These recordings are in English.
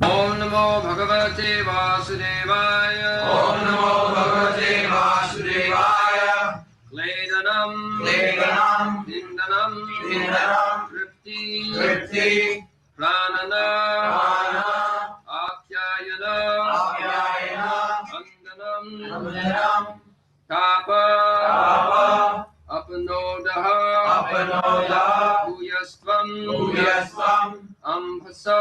Om Namo Bhagavate Vasudevaya. Om Namo Bhagavate Vasudevaya. Kledanam, Dindanam, Tripti, Pranana, Apyayana, Andanam, Tapa, Apanodaha, Bhuyastvam, Ambhaso,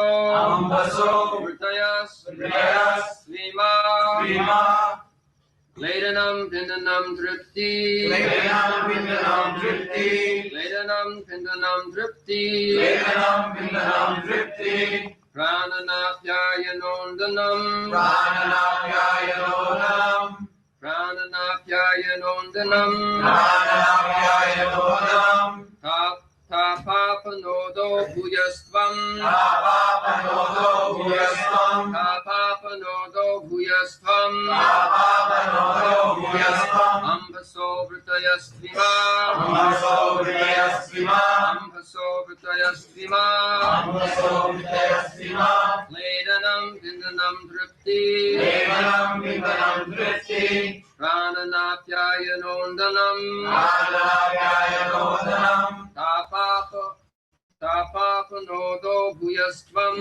Vritayas, Svima, Ledanam, Pindanam, Tripti, Ledanam, Pindanam, Tripti, Prananapyayanondanam, Tapapanodo Bhuyastvam, Ambaso Vritayastvima, Ledanam, Pindanam, Tripti, Prananapyayanondanam, Tapapanodo Bhuyastvam,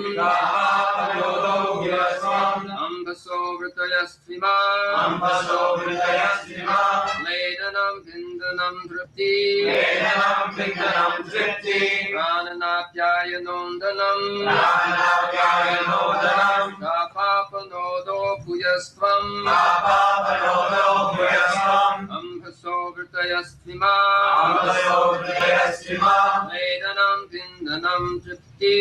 Ambaso Vritayastvima, Ledanam, Pindanam, Tripti, Prananapyayanondanam, Tapapanodo Bhuyastvam, Ambaso Vritayastvima, Ledanam, Pindanam, Tripti,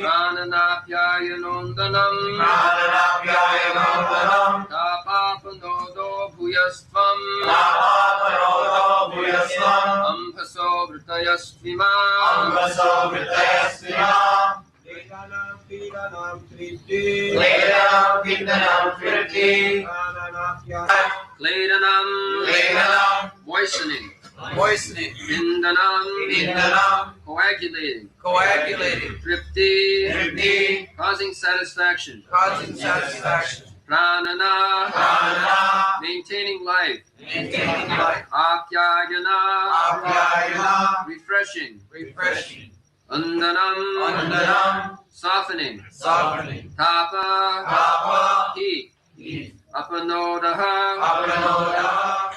Prananapyayanondanam, Tapapanodo Bhuyastvam, Ambaso Vritayastvima, Kledanam, moistening, Pindanam, coagulating, Tripti, causing satisfaction, Pranana, maintaining life, Apyayana, refreshing, Andanam, softening, Tapa, heat, Apanodaha,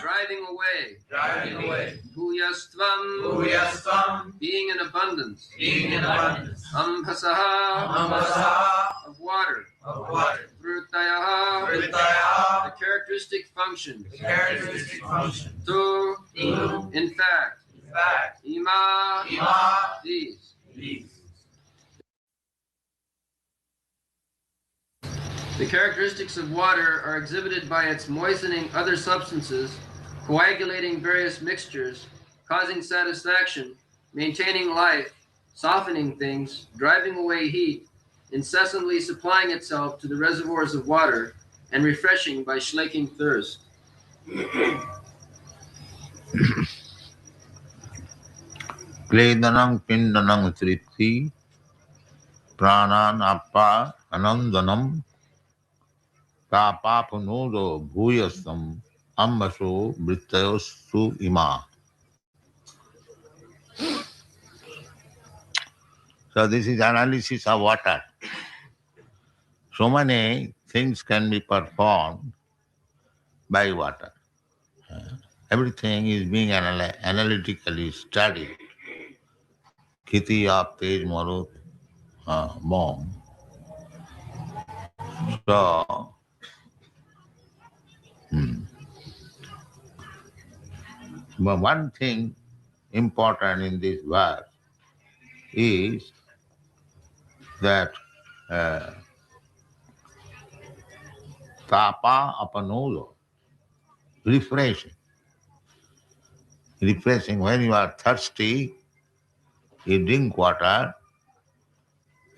driving away, Bhuyastvam, being in abundance, Ambhasaha, of water, Vrutayaha, the characteristic functions, Tu, in fact, Ima, these. The characteristics of water are exhibited by its moistening other substances, coagulating various mixtures, causing satisfaction, maintaining life, softening things, driving away heat, incessantly supplying itself to the reservoirs of water, and refreshing by slaking thirst. Kledanam Pindanam Tripti, Pranan Appa Anandanam, Tapapanodo Bhuyastam, Ambaso Brittayosu Ima. So this is analysis of water. So many things can be performed by water. Everything is being analytically studied. Khiti of Tej Marut bomb. So, but one thing important in this verse is that tapa apanodo, refreshing. Refreshing. When you are thirsty, you drink water,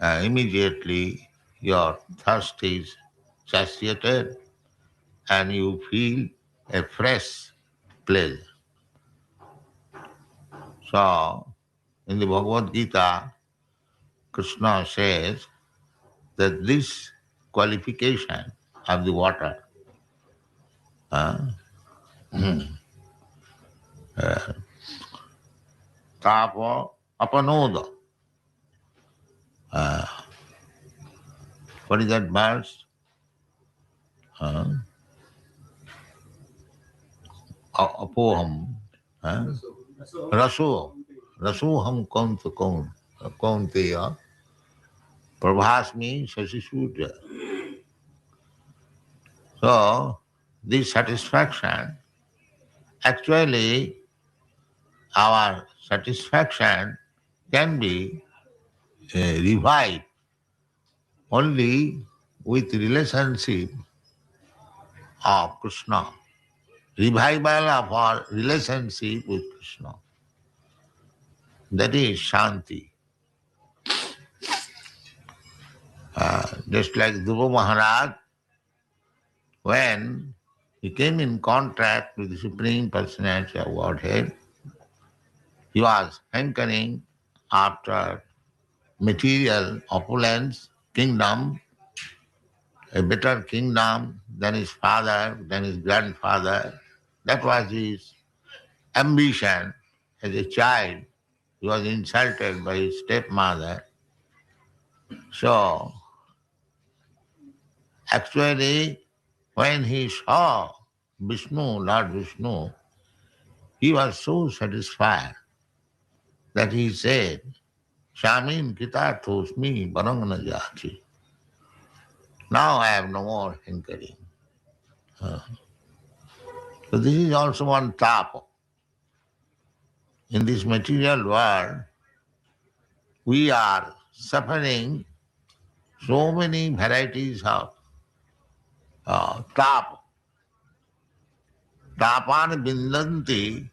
immediately your thirst is satiated and you feel a fresh pleasure. So, in the Bhagavad Gita, Krishna says that this qualification of the water, uh, tapa apanoda. What is that verse? Apoham. Raso. Rasoham kaunteya. Prabhasmi sasisudya. So, this satisfaction, actually, our satisfaction can be revived only with relationship of Krishna. Revival of our relationship with Krishna. That is Shanti. Just like Dhruva Maharaj, when he came in contact with the Supreme Personality of Godhead, he was hankering after material opulence, kingdom, a better kingdom than his father, than his grandfather. That was his ambition as a child. He was insulted by his stepmother. So, actually, when he saw Vishnu, Lord Vishnu, he was so satisfied that he said, Shamin Kitarthosmi Barangana Jati. Now I have no more hankering. So this is also one tapa. In this material world, we are suffering so many varieties of tapa. Tapan bindanti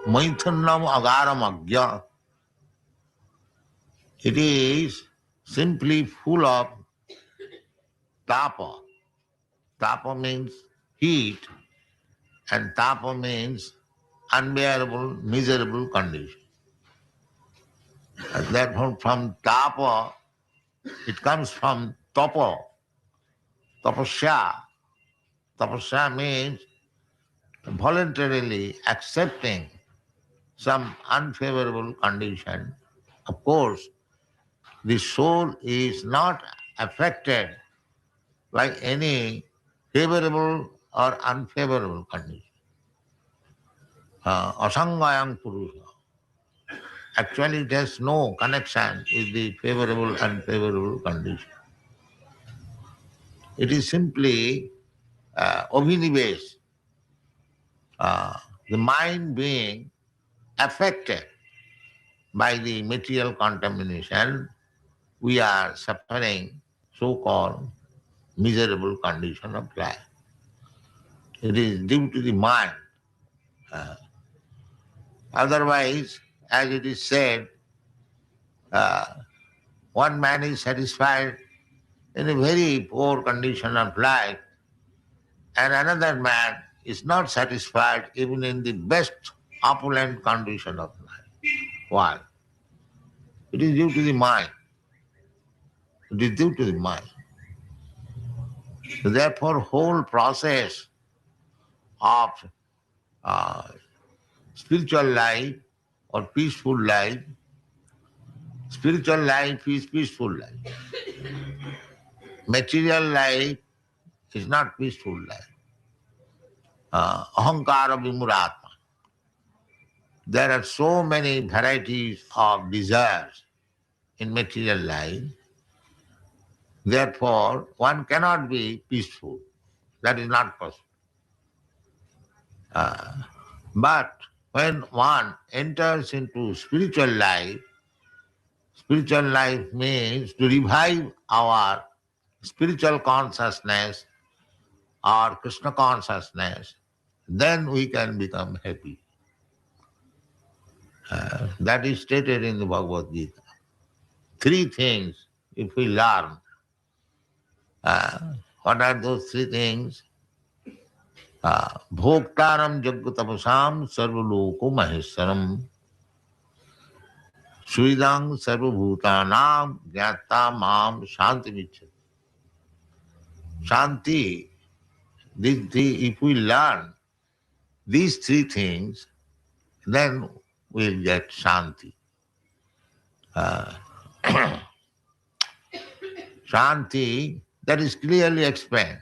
maithunam agaram agya. It is simply full of tapa. Tapa means heat and tapa means unbearable, miserable condition. And therefore from tapa, it comes from tapa, tapasya. Tapasya means voluntarily accepting some unfavorable condition. Of course, the soul is not affected by any favorable or unfavorable condition. Asangayam Purusha. Actually, it has no connection with the favorable and unfavorable condition. It is simply abhinivesh, the mind being affected by the material contamination, we are suffering so-called miserable condition of life. It is due to the mind. Otherwise, as it is said, one man is satisfied in a very poor condition of life, and another man is not satisfied even in the best opulent condition of life. Why? It is due to the mind. It is due to the mind. So therefore, whole process of spiritual life or peaceful life, spiritual life is peaceful life. Material life is not peaceful life. Ahankara vimuratma. There are so many varieties of desires in material life. Therefore, one cannot be peaceful. That is not possible. But when one enters into spiritual life means to revive our spiritual consciousness or Krishna consciousness, then we can become happy. That is stated in the Bhagavad Gita. Three things, if we learn, what are those three things? Bhoktaram Jagatapasam Sarvaloko Maheswaram Suidang Sarvabhutanam Jnata Mam Shanti Vichya. Shanti, if we learn these three things, then we'll get Shanti. Shanti, that is clearly explained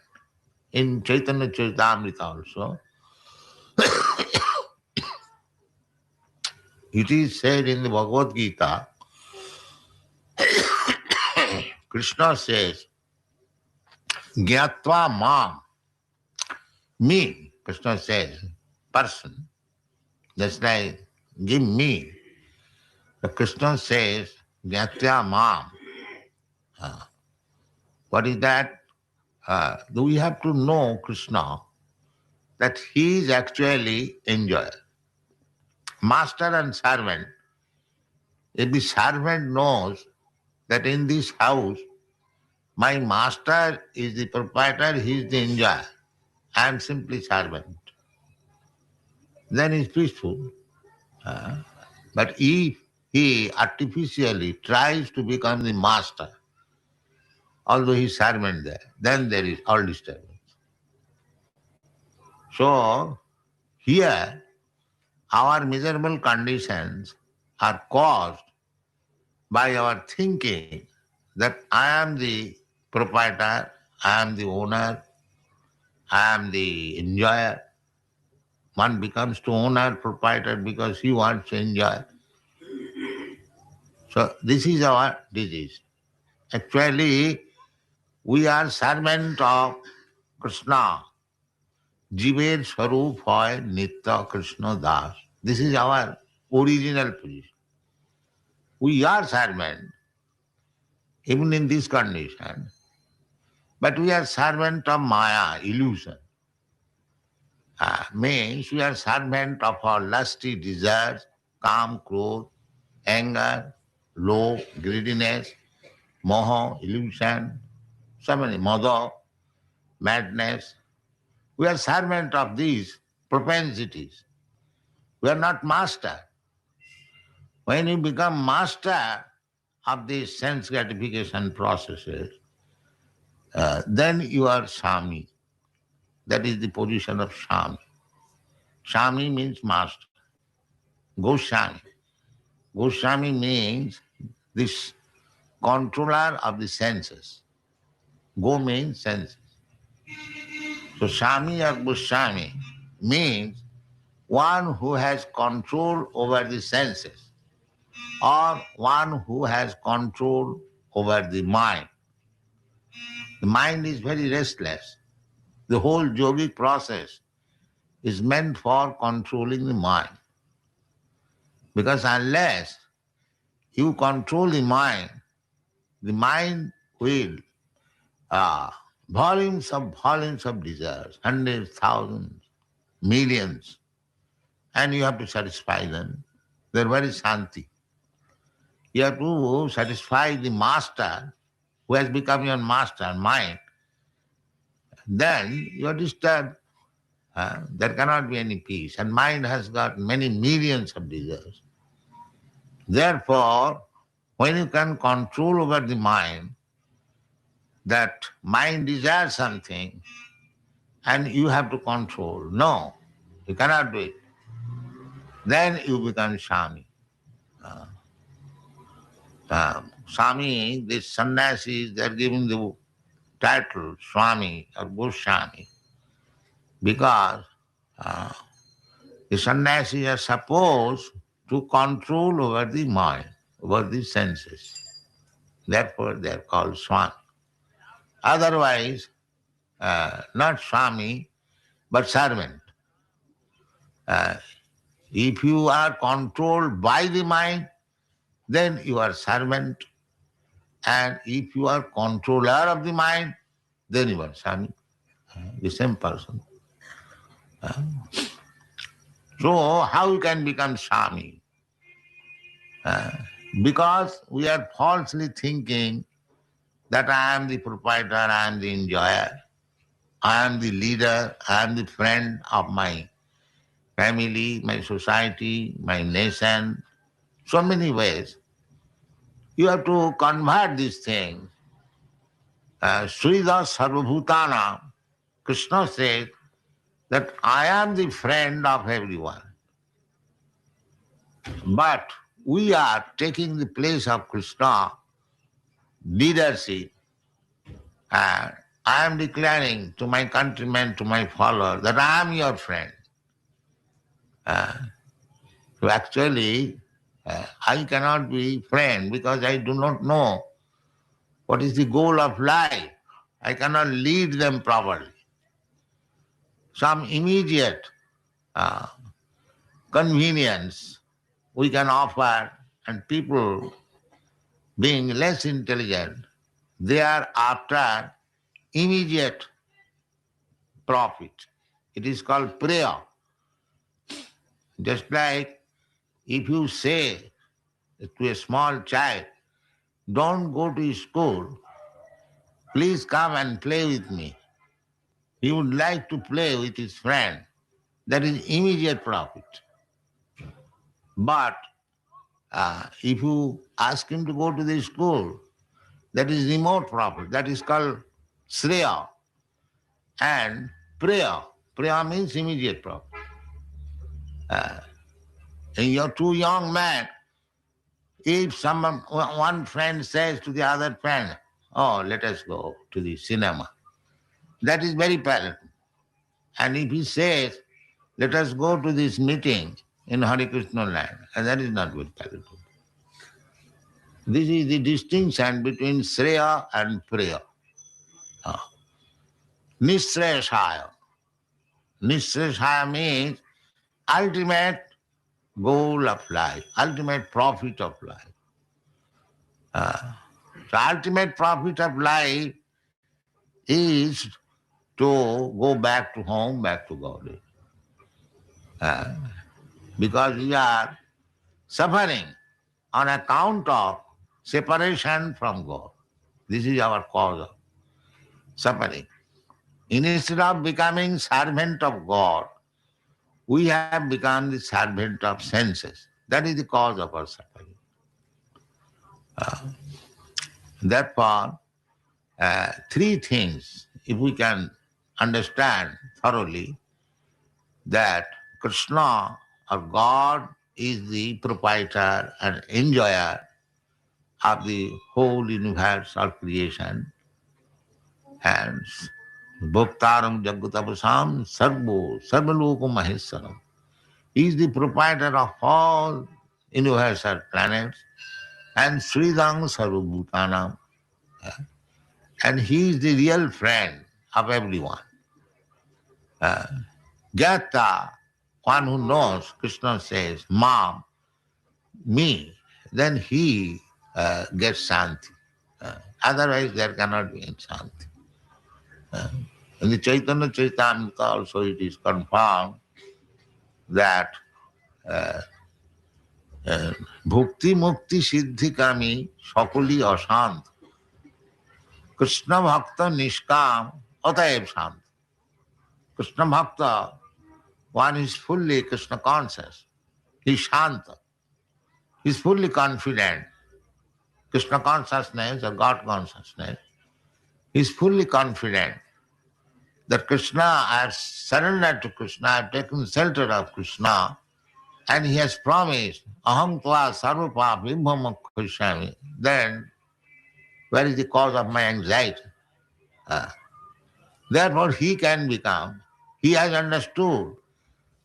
in Chaitanya Charitamrita also. It is said in the Bhagavad Gita, Krishna says, Gyatva Mam, me, Krishna says, person, just like give me. The Krishna says, Gyatva Mam. What is that? We have to know Krishna, that he is actually enjoyer. Master and servant. If the servant knows that in this house, my master is the proprietor, he is the enjoyer, I am simply servant, then he is peaceful. But if he artificially tries to become the master, although he is servant there, then there is all disturbance. So, here, our miserable conditions are caused by our thinking that I am the proprietor, I am the owner, I am the enjoyer. One becomes to owner, proprietor because he wants to enjoy. So this is our disease. Actually, we are servant of Krishna. Jiver Swarup hoy Nitya Krishna Das. This is our original position. We are servant, even in this condition, but we are servant of Maya, illusion. Means we are servant of our lusty desires, calm, cruel, anger, low, greediness, moha, illusion, so many, mada, madness. We are servant of these propensities. We are not master. When you become master of these sense gratification processes, then you are Swami. That is the position of Swami. Swami means master. Goswami. Goswami means this controller of the senses. Go means senses. So Swami or Goswami means one who has control over the senses or one who has control over the mind. The mind is very restless. The whole yogic process is meant for controlling the mind. Because unless you control the mind will volumes of desires, hundreds, thousands, millions, and you have to satisfy them. They're very shanti. You have to satisfy the master who has become your master, mind. Then you are disturbed. There cannot be any peace. And mind has got many millions of desires. Therefore, when you can control over the mind, that mind desires something, and you have to control. No, you cannot do it. Then you become Swami. Swami, these sannyasis, they are giving the title Swami or Goswami because the sannyasis are supposed to control over the mind, over the senses. Therefore, they are called Swami. Otherwise, not Swami, but servant. If you are controlled by the mind, then you are servant. And if you are controller of the mind, then you are Swami, the same person. So how you can become Swami? Because we are falsely thinking that I am the proprietor, I am the enjoyer. I am the leader, I am the friend of my family, my society, my nation, so many ways. You have to convert these things. Srida Sarvabhutana, Krishna said that I am the friend of everyone. But we are taking the place of Krishna leadership, and I am declaring to my countrymen, to my followers, that I am your friend. So actually, I cannot be friend because I do not know what is the goal of life. I cannot lead them properly. Some immediate convenience we can offer, and people being less intelligent, they are after immediate profit. It is called prayer. Just like if you say to a small child, don't go to school, please come and play with me. He would like to play with his friend. That is immediate profit. But if you ask him to go to the school, that is remote profit. That is called Shreya. And prayer. Prayer means immediate profit. And you're two young men. If one friend says to the other friend, oh, let us go to the cinema, that is very palatable. And if he says, let us go to this meeting in Hare Krishna land, and that is not very palatable. This is the distinction between Shreya and prayer. Nishreshaya. Nishreshaya means ultimate goal of life, ultimate profit of life. The ultimate profit of life is to go back to home, back to God. Because we are suffering on account of separation from God. This is our cause of suffering. Instead of becoming servant of God, we have become the servant of senses. That is the cause of our suffering. Therefore, three things, if we can understand thoroughly, that Krishna or God is the proprietor and enjoyer of the whole universe or creation, and Bhoktaram Jagatapasam Sarvo Sarvaloko Maheswaram. He is the proprietor of all universal planets and Sridang Sarvabhutanam. And he is the real friend of everyone. Jata, one who knows, Krishna says, Mom, me, then he gets Shanti. Otherwise there cannot be Shanti. In the Chaitanya Charitamrita also it is confirmed that Bhukti Mukti Siddhi Kami Sakuli Ashant Krishna Bhakta Nishkam Ataev Shant. Krishna Bhakta, one is fully Krishna conscious. He is Shanta. He is fully confident. Krishna consciousness or God consciousness. He is fully confident that Krishna, I have surrendered to Krishna, I have taken shelter of Krishna, and he has promised, Aham tva sarvapa vibhama krishnami. Then, where is the cause of my anxiety? Therefore, he can become, he has understood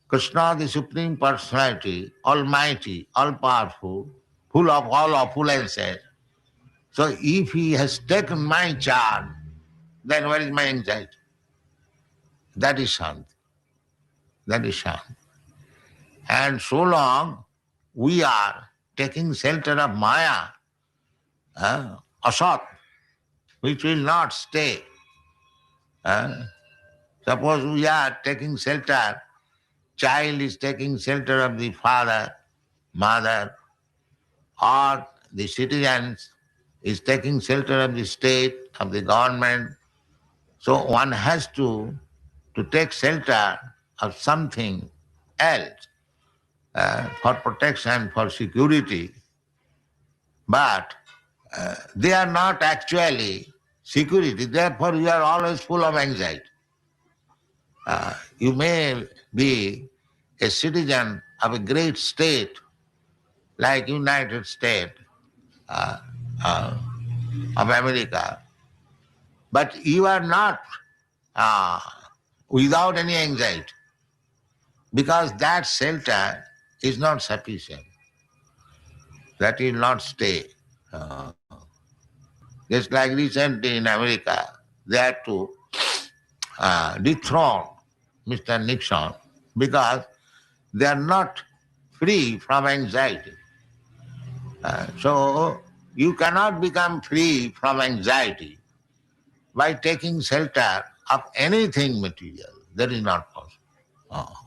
Krishna, the Supreme Personality, Almighty, All-Powerful, full of all opulences. So if he has taken my charge, then where is my anxiety? That is Shanti. That is Shanti. And so long we are taking shelter of Maya, Asat, which will not stay. Suppose we are taking shelter, child is taking shelter of the father, mother, or the citizens is taking shelter of the state, of the government. So one has to take shelter of something else for protection, for security, but they are not actually security. Therefore, you are always full of anxiety. You may be a citizen of a great state like United States uh, uh, of America, but you are not uh, without any anxiety because that shelter is not sufficient. That will not stay. Uh, just like recently in America, they had to dethrone Mr. Nixon because they are not free from anxiety. So you cannot become free from anxiety by taking shelter of anything material. That is not possible.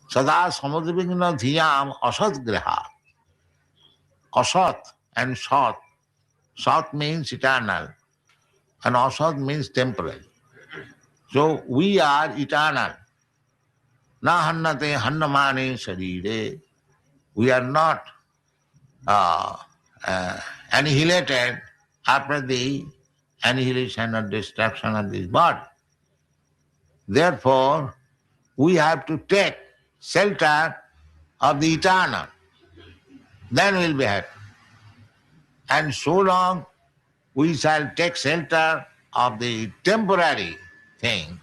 Sada samudvigna dhiyam asat graha. Asat and sat. Sat means eternal and asat means temporary. So we are eternal. Na hannate hannamane sharire. We are not annihilated after the annihilation or destruction of this body. Therefore, we have to take shelter of the eternal. Then we'll be happy. And so long we shall take shelter of the temporary thing,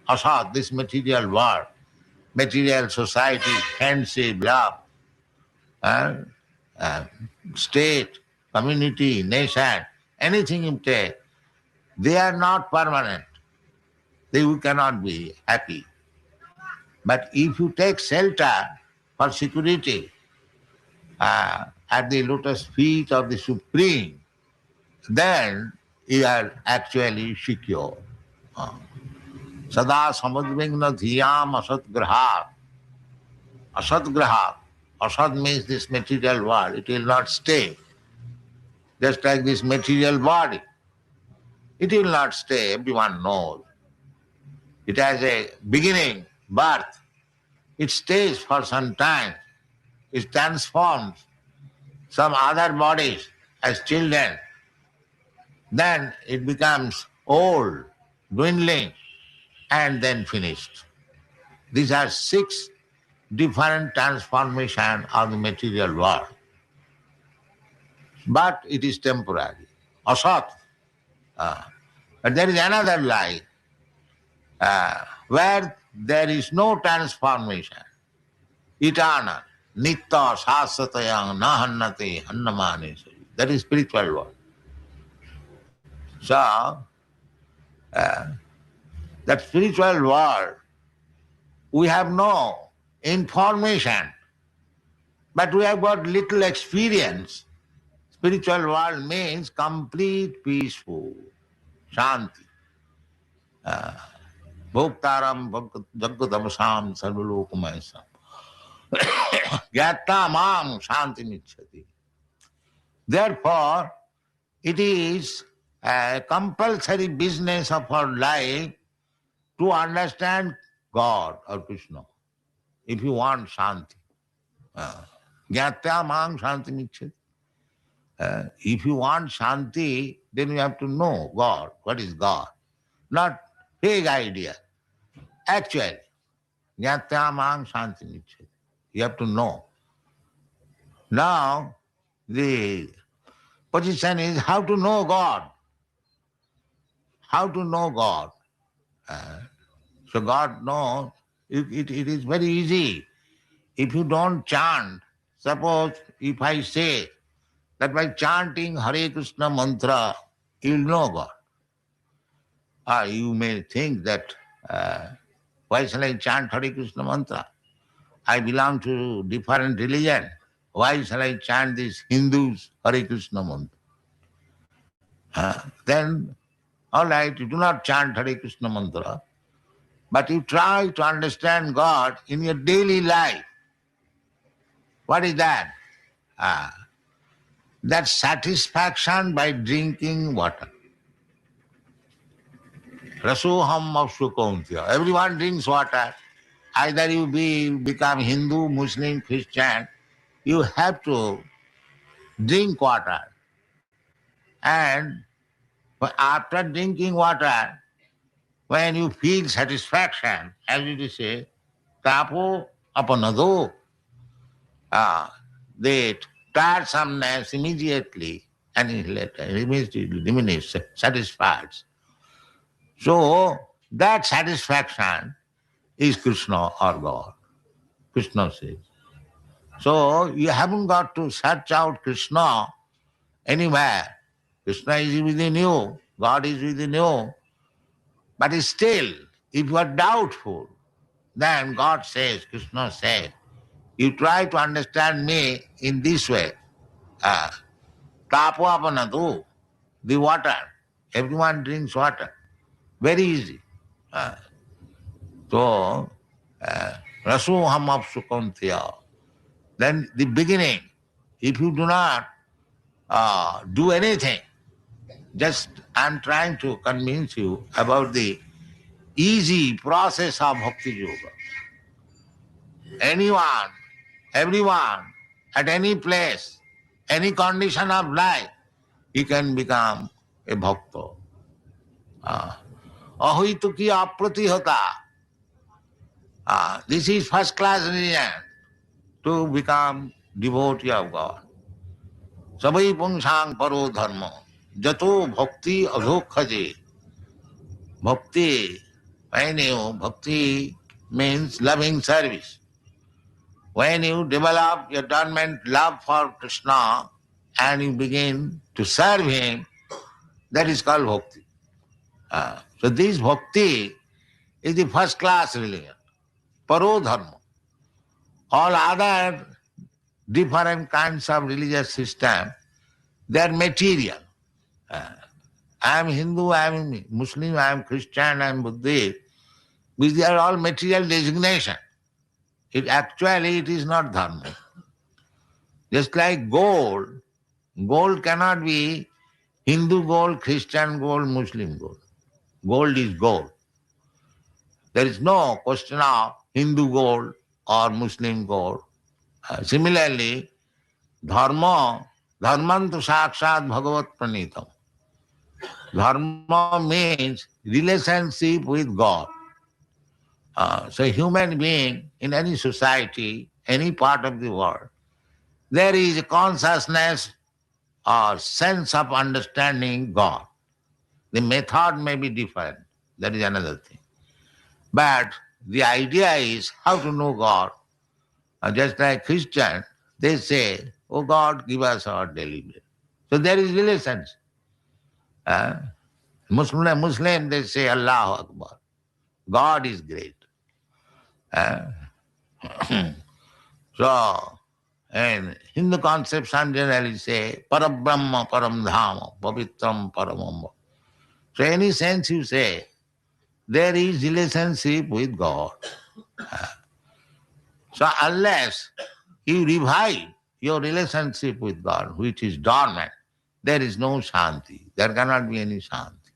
asad, this material world, material society, friendship, love, and state, community, nation, anything you take, they are not permanent. You cannot be happy. But if you take shelter for security at the lotus feet of the Supreme, then you are actually secure. Sada samudvigna dhiyam asat graha. Asat graha. Asat means this material world. It will not stay. Just like this material body. It will not stay, everyone knows. It has a beginning, birth. It stays for some time. It transforms some other bodies as children. Then it becomes old, dwindling, and then finished. These are 6 different transformations of the material world. But it is temporary. Asat. But there is another life where there is no transformation. Eternal. Nitta sasatayang nahannate hannamane. That is spiritual world. So, that spiritual world, we have no information, but we have got little experience. Spiritual world means complete peaceful, shanti. Bhoktaram jagadamsam sarvalokumaisam. Gyata mam shanti michhati. Therefore, it is a compulsory business of our life to understand God or Krishna. If you want shanti. Gyatya mam shanti michhati. If you want shanti, then you have to know God. What is God? Not vague idea. Actually, gyatya mam shanti michhati. You have to know. Now, the position is how to know God. How to know God. So God knows. It is very easy. If you don't chant, suppose if I say that by chanting Hare Krishna mantra, you will know God. You may think that, why shall I chant Hare Krishna mantra? I belong to different religion. Why shall I chant this Hindus Hare Krishna mantra? Then, all right, you do not chant Hare Krishna mantra, but you try to understand God in your daily life. What is that? That satisfaction by drinking water. Rasoham of Sukontya. Everyone drinks water. Either you become Hindu, Muslim, Christian, you have to drink water. And after drinking water, when you feel satisfaction, as it is said, tapo apanado, the tiresomeness immediately immediately diminishes, satisfies. So that satisfaction is Krishna or God. Krishna says. So you haven't got to search out Krishna anywhere. Krishna is within you, God is within you. But still, if you are doubtful, then God says, Krishna says, you try to understand me in this way. Tapo apanadu, the water. Everyone drinks water. Very easy. So, rasoham apsukantya. Then the beginning, if you do not do anything, just I'm trying to convince you about the easy process of Bhakti Yoga. Anyone, everyone, at any place, any condition of life, he can become a bhakta. Ahituki apratihata. This is first class religion to become devotee of God. Sabai pungsang paro dharma. Jato bhakti adhokhaje. Bhakti, bhakti means loving service. When you develop your dormant love for Krishna and you begin to serve him, that is called bhakti. So this bhakti is the first class religion, paro dharma. All other different kinds of religious system, they are material. I am Hindu, I am Muslim, I am Christian, I am Buddhist. These are all material designation. It is not dharma. Just like gold, gold cannot be Hindu gold, Christian gold, Muslim gold. Gold is gold. There is no question of Hindu gold or Muslim gold. Similarly, dharma, dharmantu sakshat bhagavat pranitam. Dharma means relationship with God. So human being in any society, any part of the world, there is a consciousness or sense of understanding God. The method may be different. That is another thing. But the idea is how to know God. Just like Christian, they say, oh God, give us our daily bread. So there is relations. Muslim, they say Allahu Akbar. God is great. So, and Hindu conception generally say, Parabrahma, Paramdhama, Pavitram, Paramamba. So any sense you say, there is relationship with God. So unless you revive your relationship with God, which is dormant, there is no shanti. There cannot be any shanti.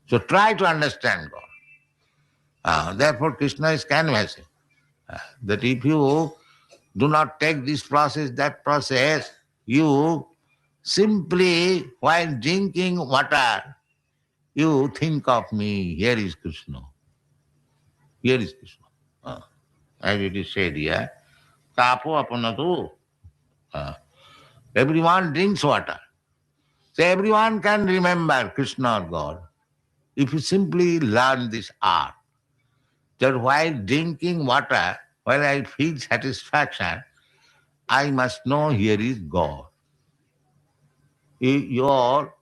So try to understand God. Therefore Krishna is canvassing that if you do not take this process, that process, you simply, while drinking water, you think of me, here is Krishna. Here is Krishna. As it is said here, tapo apanatu. Everyone drinks water. So everyone can remember Krishna or God. If you simply learn this art, that while drinking water, while I feel satisfaction, I must know here is God. Your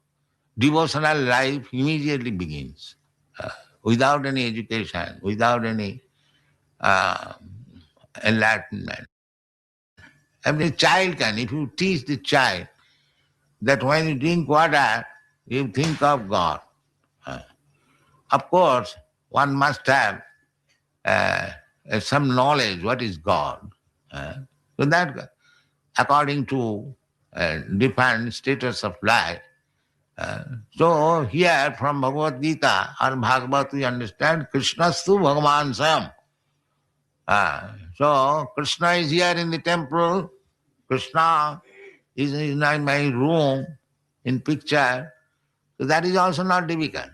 devotional life immediately begins. Without any education, without any enlightenment. Every child can, if you teach the child that when you drink water, you think of God. Of course, one must have some knowledge what is God. So that according to different status of life, So here from Bhagavad Gita or Bhagavad we understand Krishnastu Bhagavan Sam. So Krishna is here in the temple, Krishna is in my room in picture. So that is also not difficult.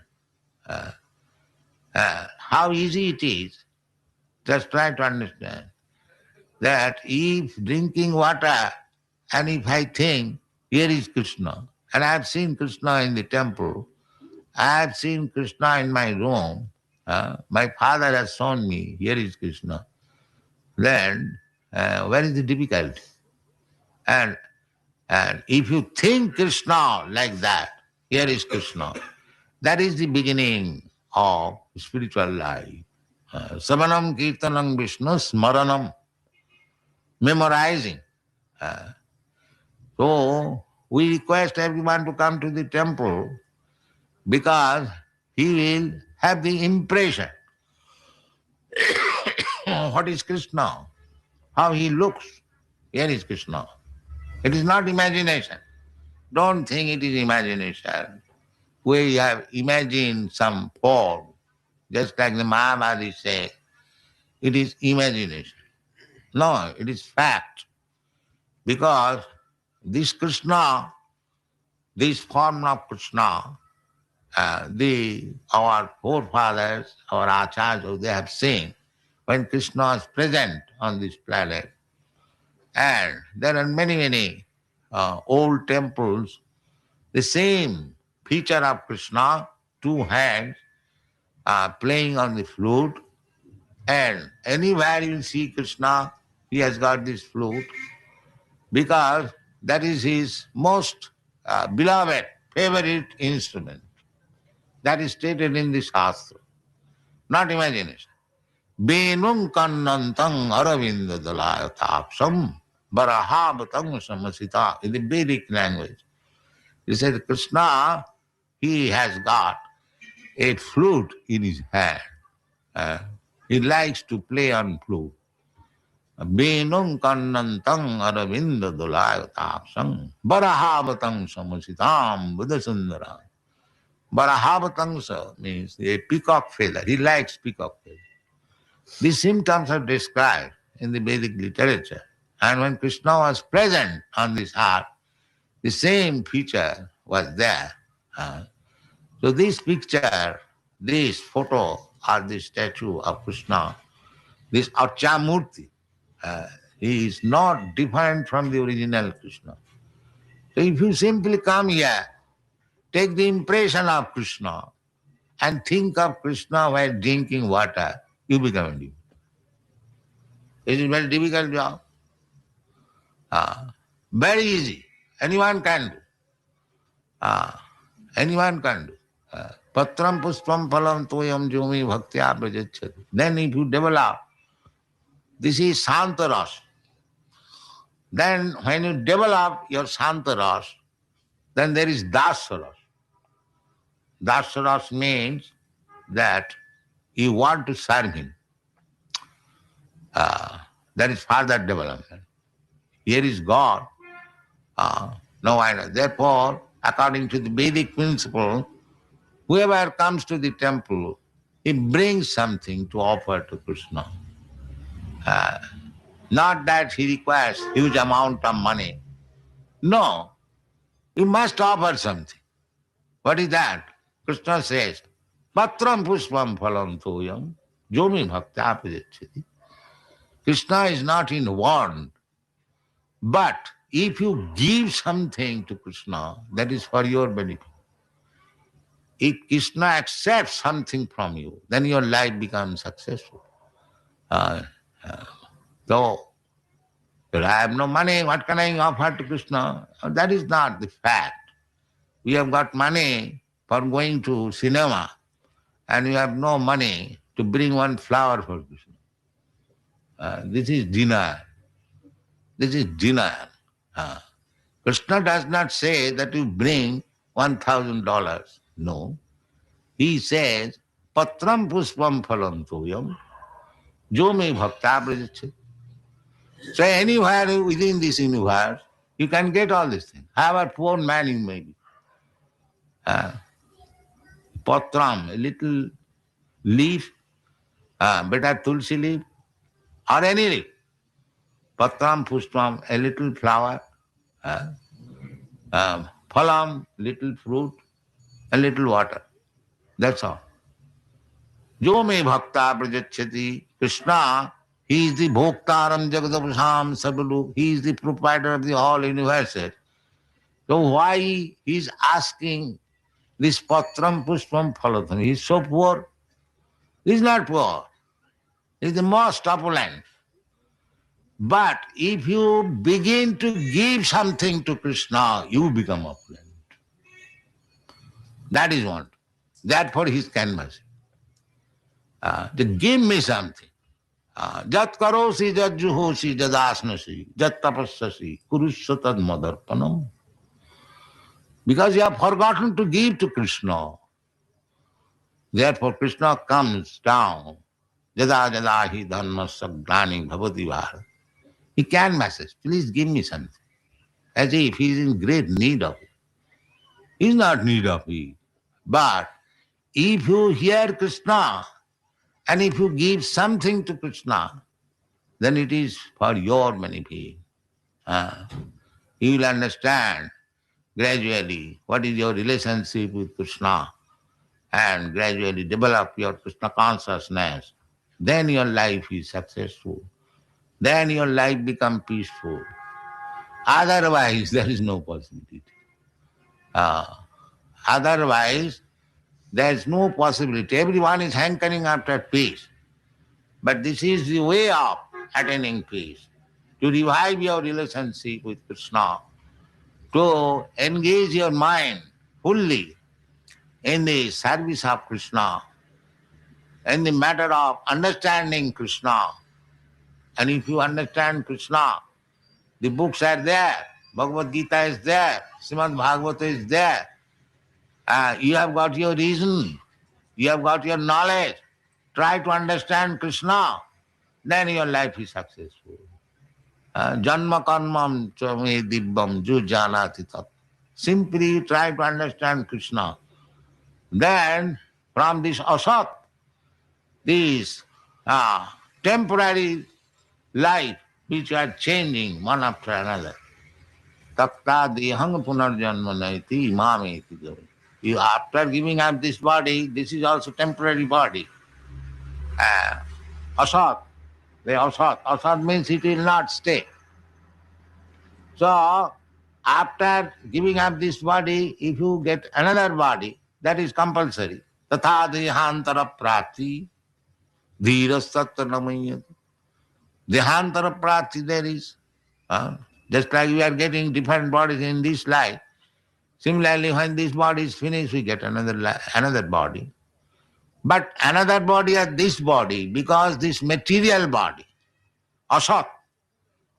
How easy it is, just try to understand that if drinking water and if I think here is Krishna, and I have seen Krishna in the temple, I have seen Krishna in my room, my father has shown me here is Krishna, then where is the difficulty? And if you think Krishna like that, here is Krishna, that is the beginning of spiritual life. Savanam Kirtanam Vishnu Smaranam, memorizing. So we request everyone to come to the temple because he will have the impression what is Krishna, how he looks. Here is Krishna. It is not imagination. Don't think it is imagination. We have imagined some form, just like the Mahabharata say, it is imagination. No, it is fact. Because this Krishna, this form of Krishna, our forefathers, our acharyas, they have seen when Krishna is present on this planet. And there are many, many old temples, the same feature of Krishna, two hands playing on the flute, and anywhere you see Krishna, he has got this flute, because that is his most beloved, favorite instrument. That is stated in the Shastra, not imagination. Benum kannantang aravinda dalayatapsam barahavatang samasita, in the Vedic language. He said, Krishna, he has got a flute in his hand. He likes to play on flute. Benum kannantang aravinda dalayatapsam barahavatang samasitam buddhasundara. Barahavatangsa means a peacock feather. He likes peacock feather. These symptoms are described in the Vedic literature. And when Krishna was present on this earth, the same feature was there. So this picture, this photo or this statue of Krishna, this Archamurti, he is not different from the original Krishna. So if you simply come here, take the impression of Krishna and think of Krishna while drinking water, you become a devotee. It is a very difficult job. Very easy. Anyone can do. Anyone can do. Patram puspam phalam toyam jumi bhaktya prajacchati. Then if you develop, this is Santaras. Then when you develop your Santaras, then there is Dasaras. Dasaras means that you want to serve him. That is further development. Here is God. No idea. Therefore, according to the Vedic principle, whoever comes to the temple, he brings something to offer to Krishna. Not that he requires huge amount of money. No, you must offer something. What is that? Krishna says, Patram puspam phalam toyam jomi bhakta pajacchati. Krishna is not in want, but if you give something to Krishna, that is for your benefit. If Krishna accepts something from you, then your life becomes successful. So, if I have no money, what can I offer to Krishna? That is not the fact. We have got money for going to cinema, and you have no money to bring one flower for Krishna. This is denial. This is denial. Krishna does not say that you bring $1,000. No. He says, Patram puspam phalam toyam jomi bhakta prajacchati. So anywhere within this universe, you can get all these things. However poor man you may be. Patram, a little leaf, better tulsi leaf, or any leaf. Patram, pushpam, a little flower. Phalam, little fruit, a little water. That's all. Jo me bhakta prajachati. Krishna, he is the bhoktaram jagadapasham sablu. He is the proprietor of the whole universe. So why he is asking this patram pushpam phalatam? He is so poor. He is not poor. He is the most opulent. But if you begin to give something to Krishna, you become opulent. That is what. Therefore he is canvassing. To give me something. Jat karosi, jat juhosi, jat asnasi, jat tapassasi, kurusya tad madarpanam. Because you have forgotten to give to Krishna. Therefore Krishna comes down. Jada jada hi dharma saglani bhavati bhara. He canvasses. Please give me something. As if he is in great need of it. He is not in need of it. But if you hear Krishna and if you give something to Krishna, then it is for your benefit. You will understand gradually what is your relationship with Krishna and gradually develop your Krishna consciousness. Then your life is successful. Then your life becomes peaceful. Otherwise, there is no possibility. Otherwise, there is no possibility. Everyone is hankering after peace. But this is the way of attaining peace. To revive your relationship with Krishna, to engage your mind fully in the service of Krishna, in the matter of understanding Krishna. And if you understand Krishna, the books are there, Bhagavad Gita is there, Shrimad Bhagavatam is there. You have got your reason, you have got your knowledge. Try to understand Krishna, then your life is successful. Janma karmam chame dibbam ju janati tat. Simply try to understand Krishna. Then from this asat, this temporary life which are changing one after another. Takta dehang punarjanma naiti mameti gavi. You after giving up this body, this is also temporary body. Asat. The asat. Asat means it will not stay. So, after giving up this body, if you get another body, that is compulsory. Tatha dehantara prati, dhirastatanamayat. Dehantara prati there is. Just like we are getting different bodies in this life, similarly when this body is finished, we get another body. But another body as this body, because this material body, asat,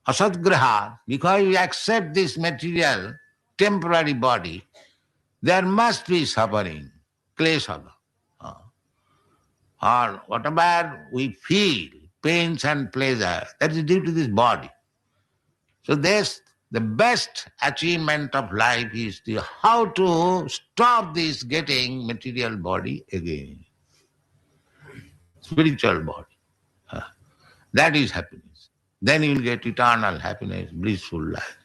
asatgraha, because we accept this material, temporary body, there must be suffering, klesha. Or whatever we feel, pains and pleasure, that is due to this body. So the best achievement of life is how to stop this getting material body again. Spiritual body. That is happiness. Then you will get eternal happiness, blissful life.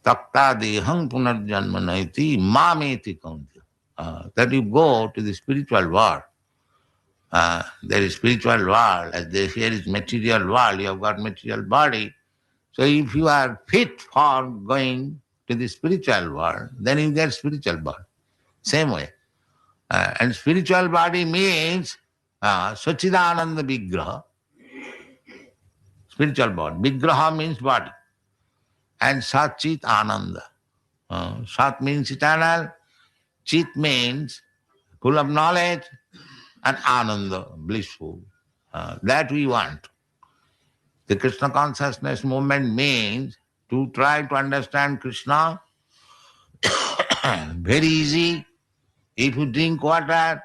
Takta dehang punarjanma naiti mameti kauntya. That you go to the spiritual world. There is spiritual world, as they here is material world, you have got material body. So if you are fit for going to the spiritual world, then you get spiritual body. Same way. And spiritual body means Sachidananda Vigraha. Spiritual body. Vigraha means body. And Satchit Ananda. Sat means eternal. Chit means full of knowledge. And Ananda, blissful. That we want. The Krishna consciousness movement means to try to understand Krishna. Very easy. If you drink water,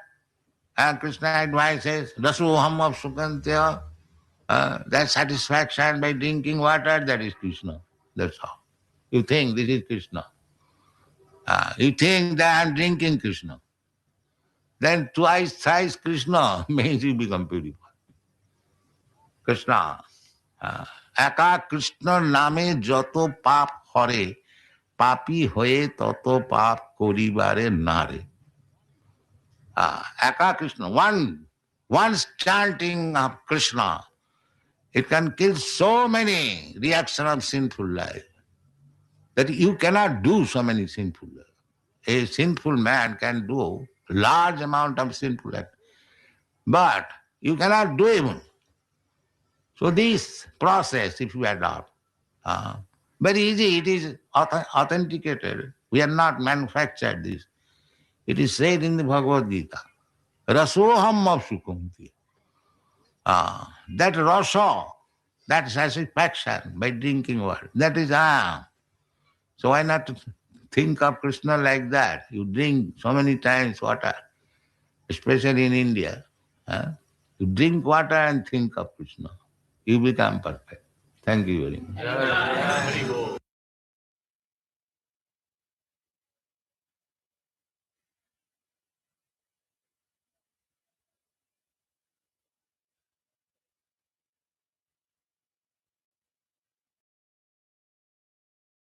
Krishna advises, Rasoham of Sukantya, that satisfaction by drinking water, that is Krishna. That's all. You think this is Krishna. You think that I'm drinking Krishna. Then twice, thrice Krishna means you become purified. Krishna. Eka Krishna name joto pap hore, papi hoye toto pap koribare nare. Eka Krishna, once chanting of Krishna, it can kill so many reactions of sinful life that you cannot do so many sinful life. A sinful man can do large amount of sinful act, but you cannot do even. So this process, if you adopt, very easy, it is authenticated. We are not manufactured this. It is said in the Bhagavad Gita, Rasoham Mapsukumti. That rasa, that satisfaction by drinking water, that is I. So why not think of Krishna like that? You drink so many times water, especially in India. You drink water and think of Krishna. You become perfect. Thank you very much.